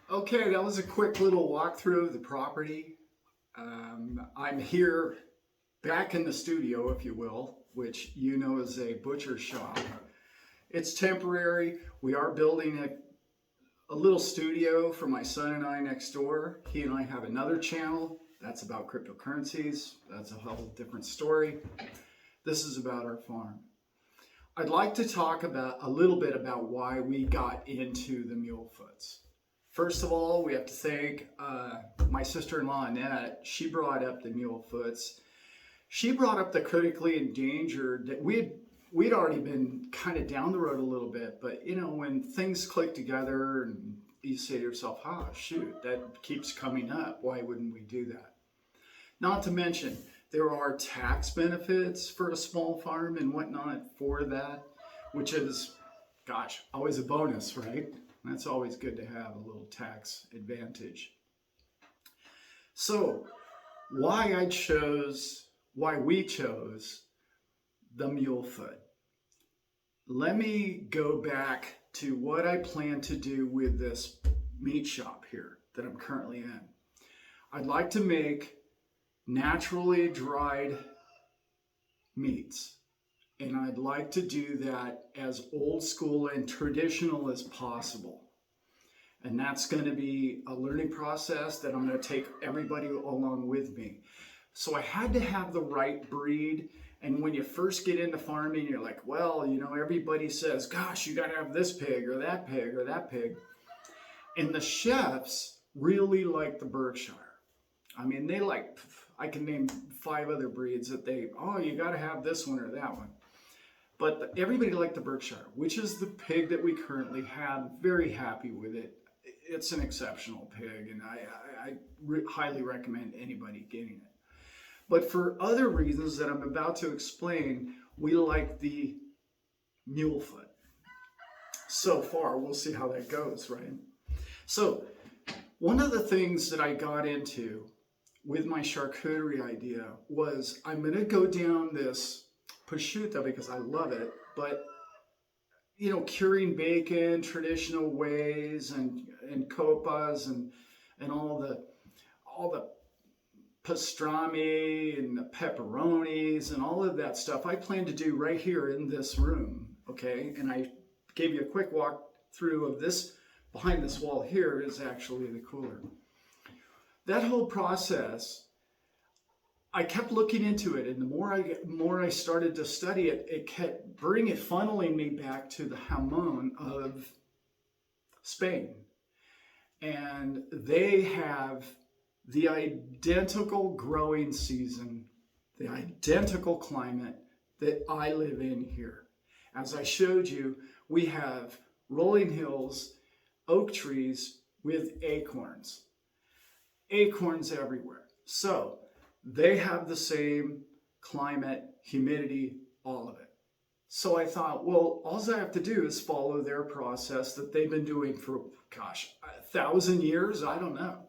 Okay, that was a quick little walkthrough of the property. I'm here back in the studio, if you will, which you know is a butcher shop. It's temporary. We are building a little studio for my son and I next door. He and I have another channel that's about cryptocurrencies. That's a whole different story. This is about our farm. I'd like to talk about a little bit about why we got into the Mulefoots. First of all, we have to thank my sister-in-law Annette. She brought up the Mulefoots. She brought up the critically endangered that we'd already been kind of down the road a little bit, but you know, when things click together and you say to yourself, "Ah, shoot, that keeps coming up. Why wouldn't we do that?" Not to mention, there are tax benefits for a small farm and whatnot for that, which is, gosh, always a bonus, right? That's always good to have a little tax advantage. So, why we chose the Mulefoot. Let me go back to what I plan to do with this meat shop here that I'm currently in. I'd like to make naturally dried meats, and I'd like to do that as old school and traditional as possible. And that's going to be a learning process that I'm going to take everybody along with me. So I had to have the right breed. And when you first get into farming, you're like, well, you know, everybody says, gosh, you got to have this pig or that pig or that pig. And the chefs really like the Berkshire. I mean, I can name 5 other breeds that you got to have this one or that one. But everybody liked the Berkshire, which is the pig that we currently have. Very happy with it. It's an exceptional pig, and I highly recommend anybody getting it. But for other reasons that I'm about to explain, we like the Mulefoot. So far, we'll see how that goes, right? So, one of the things that I got into with my charcuterie idea was I'm going to go down this prosciutto because I love it, but you know, curing bacon, traditional ways, and copas and all the pastrami and the pepperonis and all of that stuff I plan to do right here in this room, okay? And I gave you a quick walk through of this. Behind this wall here is actually the cooler. That whole process, I kept looking into it, and the more I started to study it, it kept funneling me back to the jamon of Spain. And they have the identical growing season, the identical climate that I live in here. As I showed you, we have rolling hills, oak trees with acorns everywhere. So they have the same climate, humidity, all of it. So I thought, well, all I have to do is follow their process that they've been doing for, gosh, 1,000 years? I don't know.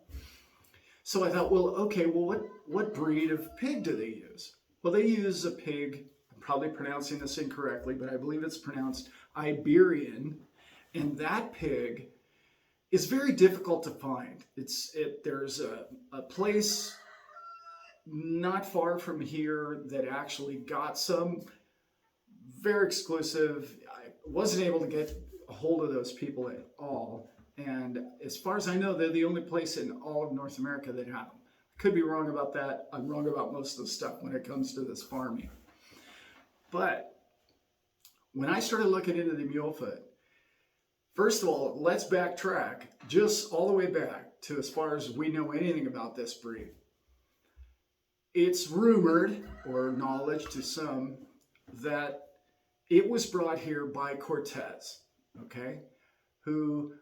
So I thought, well, okay, well, what breed of pig do they use? Well, they use a pig, I'm probably pronouncing this incorrectly, but I believe it's pronounced Iberian, and that pig is very difficult to find. There's a place not far from here that actually got some very exclusive. I wasn't able to get a hold of those people at all. And as far as I know, they're the only place in all of North America that have them. I could be wrong about that. I'm wrong about most of the stuff when it comes to this farming. But when I started looking into the Mulefoot, first of all, let's backtrack just all the way back to as far as we know anything about this breed. It's rumored, or knowledge to some, that it was brought here by Cortez, okay, who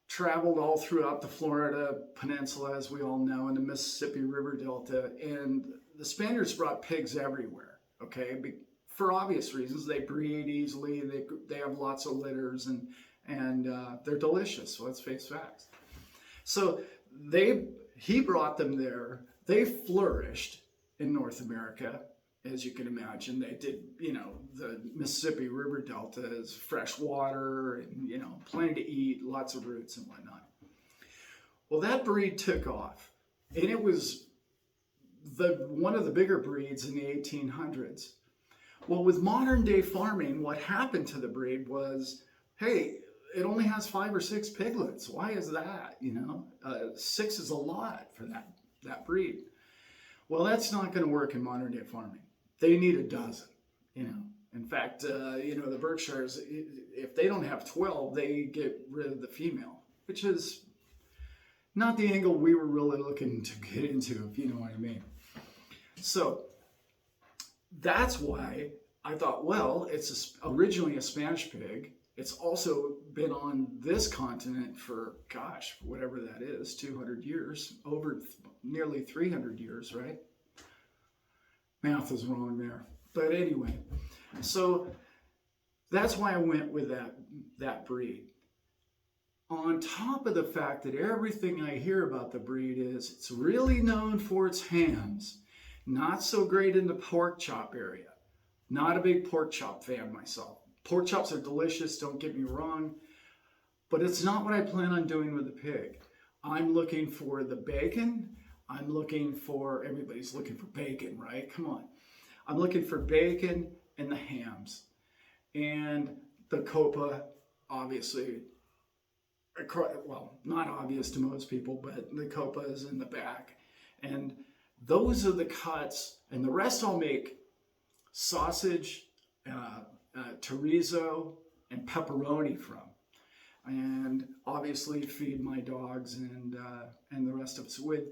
traveled all throughout the Florida Peninsula, as we all know, and the Mississippi River Delta, and the Spaniards brought pigs everywhere, okay, for obvious reasons. They breed easily, they have lots of litters, and they're delicious, so let's face facts. So he brought them there. They flourished in North America, as you can imagine. They did, you know, the Mississippi River Delta is fresh water and, you know, plenty to eat, lots of roots and whatnot. Well, that breed took off, and it was one of the bigger breeds in the 1800s. Well, with modern day farming, what happened to the breed was, hey, it only has 5 or 6 piglets. Why is that? 6 is a lot for that breed. Well, that's not going to work in modern day farming. They need a dozen. In fact, the Berkshires, if they don't have 12, they get rid of the female, which is not the angle we were really looking to get into, if you know what I mean. So that's why I thought, well, it's originally a Spanish pig. It's also been on this continent for, gosh, whatever that is, 200 years, over nearly 300 years, right? Math is wrong there. But anyway, so that's why I went with that breed. On top of the fact that everything I hear about the breed is it's really known for its hams, not so great in the pork chop area. Not a big pork chop fan myself. Pork chops are delicious, don't get me wrong, but it's not what I plan on doing with the pig. I'm looking for the bacon. I'm looking for, everybody's looking for bacon, right? Come on. I'm looking for bacon and the hams. And the copa, obviously, well, not obvious to most people, but the copa is in the back. And those are the cuts, and the rest I'll make sausage, chorizo, and pepperoni from. And obviously feed my dogs and the rest of us with,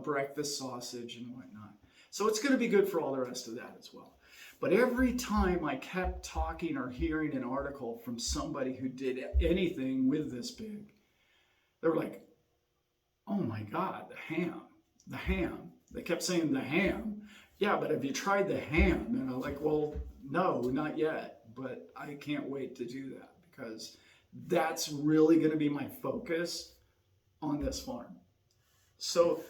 breakfast sausage and whatnot. So it's going to be good for all the rest of that as well. But every time I kept talking or hearing an article from somebody who did anything with this pig, they were like, oh my God, the ham. They kept saying the ham. Yeah, but have you tried the ham? And I'm like, well, no, not yet. But I can't wait to do that because that's really going to be my focus on this farm. So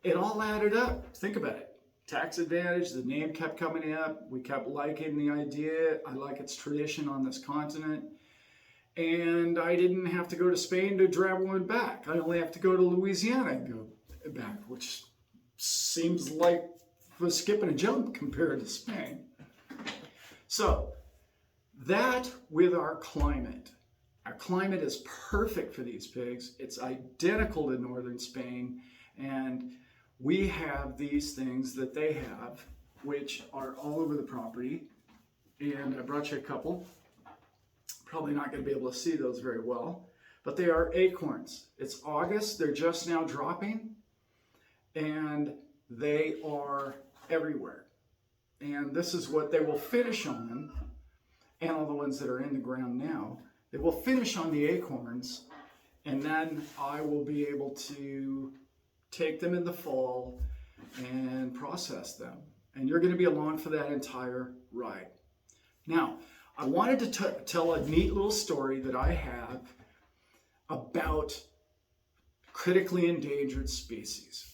it all added up. Think about it. Tax advantage, the name kept coming up. We kept liking the idea. I like its tradition on this continent. And I didn't have to go to Spain to drive one back. I only have to go to Louisiana and go back, which seems like was skipping a jump compared to Spain. So that with our climate is perfect for these pigs. It's identical to northern Spain, and we have these things that they have, which are all over the property. And I brought you a couple. Probably not going to be able to see those very well, but they are acorns. It's August, they're just now dropping, and they are everywhere. And this is what they will finish on, and all the ones that are in the ground now, they will finish on the acorns, and then I will be able to take them in the fall and process them. And you're going to be along for that entire ride. Now, I wanted to tell a neat little story that I have about critically endangered species.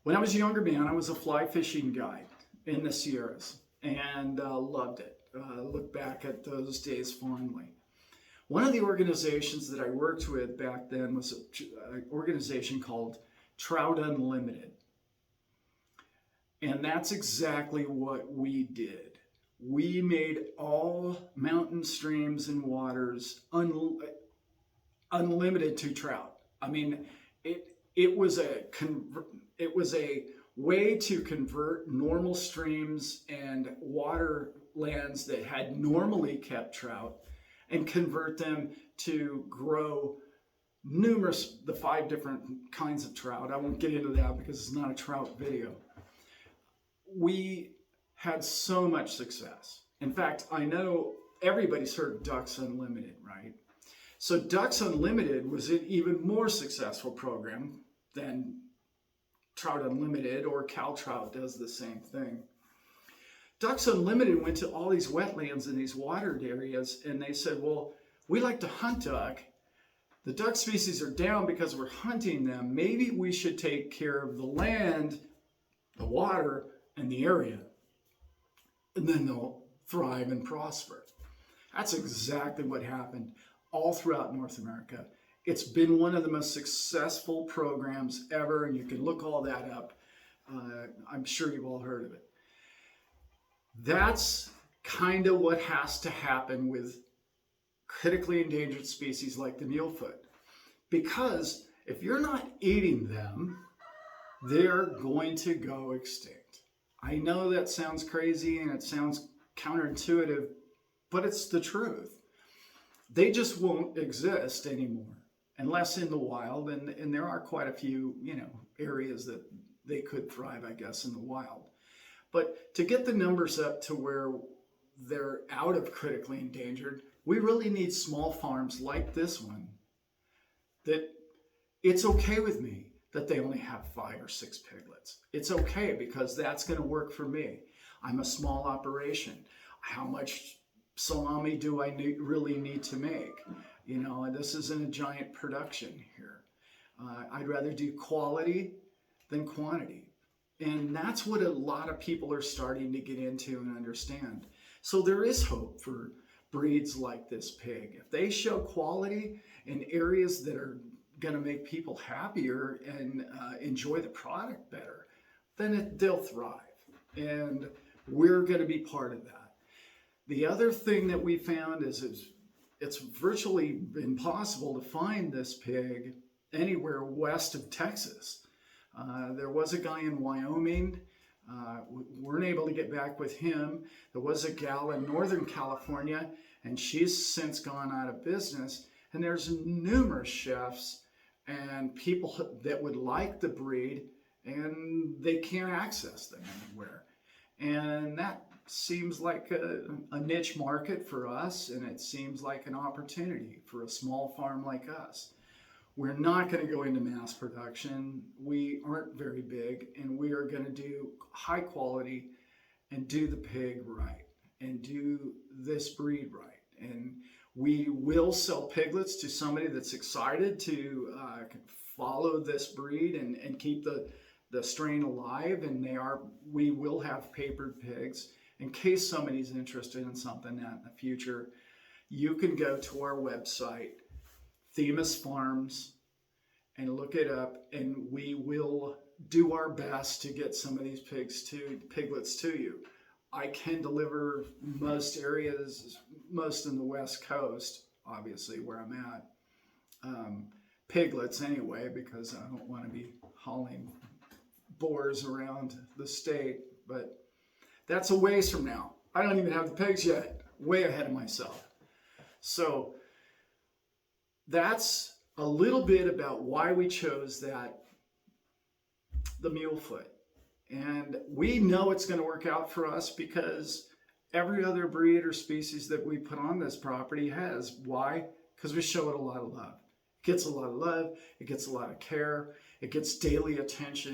When I was a younger man, I was a fly fishing guide in the Sierras and loved it. Look back at those days fondly. One of the organizations that I worked with back then was an organization called Trout Unlimited. And that's exactly what we did. We made all mountain streams and waters unlimited to trout. I mean, it was a way to convert normal streams and water lands that had normally kept trout and convert them to grow the 5 different kinds of trout. I won't get into that because it's not a trout video. We had so much success. In fact, I know everybody's heard of Ducks Unlimited, right? So Ducks Unlimited was an even more successful program than Trout Unlimited, or Cal Trout does the same thing. Ducks Unlimited went to all these wetlands and these watered areas, and they said, well, we like to hunt duck. The duck species are down because we're hunting them. Maybe we should take care of the land, the water, and the area. And then they'll thrive and prosper. That's exactly what happened all throughout North America. It's been one of the most successful programs ever, and you can look all that up. I'm sure you've all heard of it. That's kind of what has to happen with critically endangered species like the mulefoot. Because if you're not eating them, they're going to go extinct. I know that sounds crazy and it sounds counterintuitive, but it's the truth. They just won't exist anymore unless in the wild, and there are quite a few, areas that they could thrive, I guess, in the wild. But to get the numbers up to where they're out of critically endangered, we really need small farms like this one that it's okay with me that they only have 5 or 6 piglets. It's okay because that's going to work for me. I'm a small operation. How much salami do I really need to make? And this isn't a giant production here. I'd rather do quality than quantity. And that's what a lot of people are starting to get into and understand. So there is hope for breeds like this pig. If they show quality in areas that are going to make people happier and enjoy the product better, then they'll thrive. And we're going to be part of that. The other thing that we found is it's virtually impossible to find this pig anywhere west of Texas. There was a guy in Wyoming. We weren't able to get back with him. There was a gal in Northern California, and she's since gone out of business. And there's numerous chefs and people that would like the breed, and they can't access them anywhere. And that seems like a niche market for us, and it seems like an opportunity for a small farm like us. We're not going to go into mass production. We aren't very big, and we are going to do high quality and do the pig right and do this breed right. And we will sell piglets to somebody that's excited to follow this breed and keep the strain alive. And we will have papered pigs. In case somebody's interested in something that in the future, you can go to our website, Themis Farms, and look it up, and we will do our best to get some of these piglets to you. I can deliver most areas, most in the West Coast, obviously where I'm at, piglets anyway, because I don't want to be hauling boars around the state, but that's a ways from now. I don't even have the pigs yet, way ahead of myself. So that's a little bit about why we chose the Mulefoot. And we know it's going to work out for us because every other breed or species that we put on this property has. Why? Because we show it a lot of love. It gets a lot of love. It gets a lot of care. It gets daily attention.